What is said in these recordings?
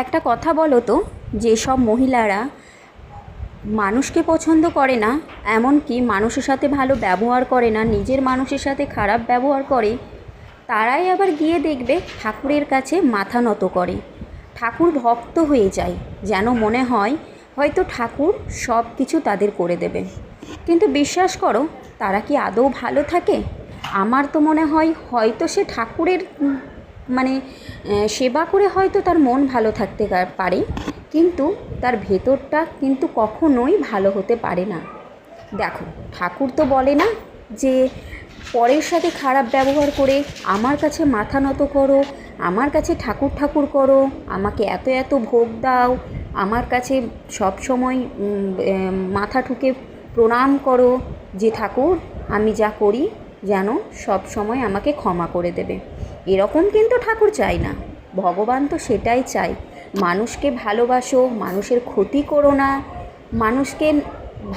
একটা কথা বলো তো, যেসব মহিলারা মানুষকে পছন্দ করে না, এমনকি মানুষের সাথে ভালো ব্যবহার করে না, নিজের মানুষের সাথে খারাপ ব্যবহার করে, তারাই আবার গিয়ে দেখবে ঠাকুরের কাছে মাথা নত করে, ঠাকুর ভক্ত হয়ে যায়, যেন মনে হয় হয়তো ঠাকুর সব কিছু তাদের করে দেবে। কিন্তু বিশ্বাস করো, তারা কি আদৌ ভালো থাকে? আমার তো মনে হয় হয়তো সে ঠাকুরের মানে সেবা করে হয়তো তার মন ভালো থাকতে পারে, কিন্তু তার ভেতরটা কিন্তু কখনোই ভালো হতে পারে না। দেখো, ঠাকুর তো বলে না যে পরের সাথে খারাপ ব্যবহার করে আমার কাছে মাথা নত করো, আমার কাছে ঠাকুর ঠাকুর করো, আমাকে এত এত ভোগ দাও, আমার কাছে সব সময় মাথা ঠুকে প্রণাম করো, যে ঠাকুর আমি যা করি যেন সব সময় আমাকে ক্ষমা করে দেবে। এরকম কিন্তু ঠাকুর চায় না। ভগবান তো সেটাই চায়, মানুষকে ভালোবাসো, মানুষের ক্ষতি করো না, মানুষকে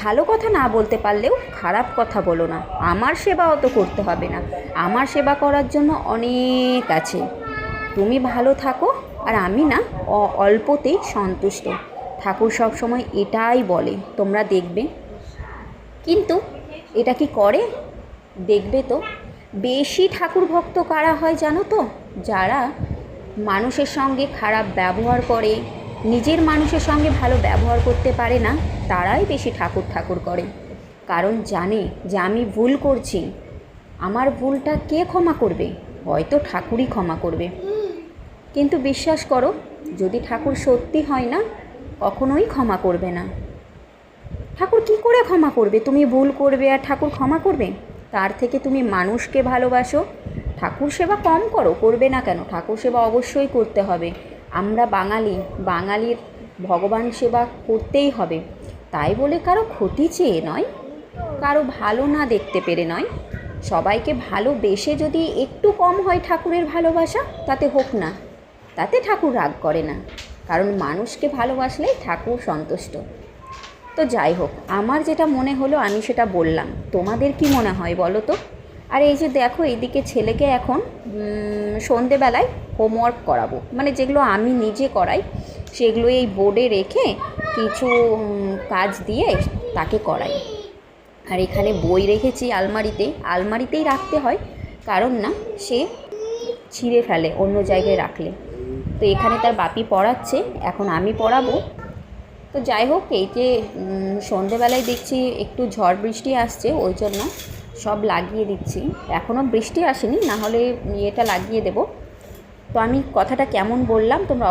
ভালো কথা না বলতে পারলেও খারাপ কথা বলো না। আমার সেবা অত করতে হবে না, আমার সেবা করার জন্য অনেক আছে। তুমি ভালো থাকো আর আমি না অল্পতেই সন্তুষ্ট। ঠাকুর সব সময় এটাই বলে, তোমরা দেখবে। কিন্তু এটা কি করে? দেখবে তো, বেশি ঠাকুর ভক্ত কারা হয় জানো তো? যারা মানুষের সঙ্গে খারাপ ব্যবহার করে, নিজের মানুষের সঙ্গে ভালো ব্যবহার করতে পারে না, তারাই বেশি ঠাকুর ঠাকুর করে। কারণ জানে যে আমি ভুল করছি, আমার ভুলটা কে ক্ষমা করবে? হয়তো ঠাকুরই ক্ষমা করবে। কিন্তু বিশ্বাস করো, যদি ঠাকুর সত্যি হয় না, কখনোই ক্ষমা করবে না। ঠাকুর কি করে ক্ষমা করবে? তুমি ভুল করবে আর ঠাকুর ক্ষমা করবে? তার থেকে তুমি মানুষকে ভালোবাসো, ঠাকুর সেবা কম করো, করবে না কেন? ঠাকুর সেবা অবশ্যই করতে হবে। আমরা বাঙালির ভগবান সেবা করতেই হবে। তাই বলে কারো ক্ষতি চেয়ে নয়, কারো ভালো না দেখতে পেরে নয়। সবাইকে ভালোবেসে যদি একটু কম হয় ঠাকুরের ভালোবাসা, তাতে হোক না, তাতে ঠাকুর রাগ করে না। কারণ মানুষকে ভালোবাসলেই ঠাকুর সন্তুষ্ট। তো যাই হোক, আমার যেটা মনে হলো আমি সেটা বললাম। তোমাদের কি মনে হয় বলো তো? আর এই যে দেখো, এইদিকে ছেলেকে এখন সন্ধেবেলায় হোমওয়ার্ক করাবো, মানে যেগুলো আমি নিজে করাই সেগুলো এই বোর্ডে রেখে কিছু কাজ দিয়ে তাকে করাই। আর এখানে বই রেখেছি আলমারিতেই রাখতে হয়, কারণ না সে ছিঁড়ে ফেলে অন্য জায়গায় রাখলে। তো এখানে তার বাপি পড়াচ্ছে, এখন আমি পড়াবো। তো যাই হোক, এই যে সন্ধেবেলায় দেখছি একটু ঝড় বৃষ্টি আসছে, ওই জন্য সব লাগিয়ে দিচ্ছি। এখনও বৃষ্টি আসেনি, না হলে এটা লাগিয়ে দেব। তো আমি কথাটা কেমন বললাম তোমরা